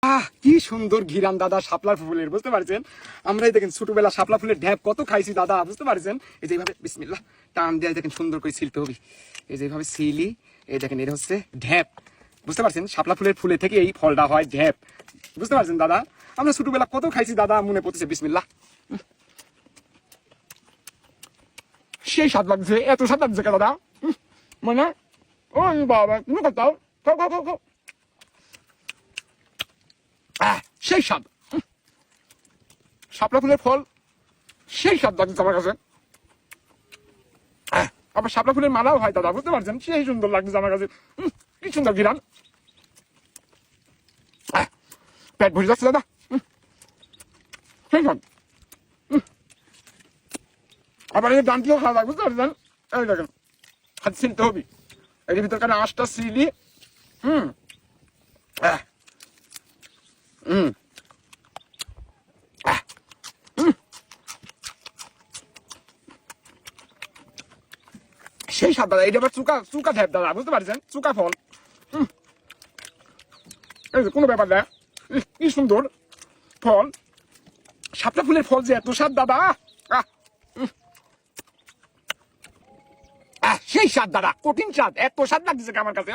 কি সুন্দর ঘিরান দাদা শাপলা ফুলের, বুঝতে পারছেন? আমরাই দেখেন ছোটবেলা শাপলা ফুলের ঢ্যাপ কত খাইছি দাদা, বুঝতে পারছেন? এই যে এইভাবে বিসমিল্লাহ টান দিয়ে দেখেন সুন্দর করে ছিলতে হবে। এই যে এইভাবে সিলি, এই দেখেন এটা হচ্ছে ঢ্যাপ, বুঝতে পারছেন? শাপলা ফুলে থেকে এই ফলটা হয় ঢ্যাপ, বুঝতে পারছেন দাদা? আমরা ছোটবেলা কত খাইছি দাদা, মনে পড়তেছে। বিসমিল্লাহ, সেই স্বাদ লাগছে, এত স্বাদ লাগছে কেন দাদা? মানে ও বাবা, তুমি খাও খাও খাও খাও খাও, সেই স্বাদ। শাপলা ফুলের ফল সেই স্বাদ লাগছে আমার কাছে। আবার শাপলা ফুলের মালাও হয় দাদা, বুঝতে পারছেন? সেই সুন্দর লাগছে আমার কাছে। কি সুন্দর ঘিরান, পেট ভরে যাচ্ছে দাদা, সেই স্বাদ। আবার এই ডানটিও খাওয়া লাগবে, বুঝতে পারছেন? এই দেখেন হাত ছিলতে হবে, এর ভিতরকার আঁশটা সিলি। হুম হুম সেই স্বাদ দাদা। এটা আবার চুকা চুকা ঢ্যাপ দাদা, বুঝতে পারছেন? চুকা ফল, এই যে কোনো ব্যাপার না। কি সুন্দর ফল, শাপলা ফুলের ফল যে এত স্বাদ দাদা, সেই স্বাদ দাদা, কঠিন স্বাদ, এত স্বাদ লাগছে আমার কাছে।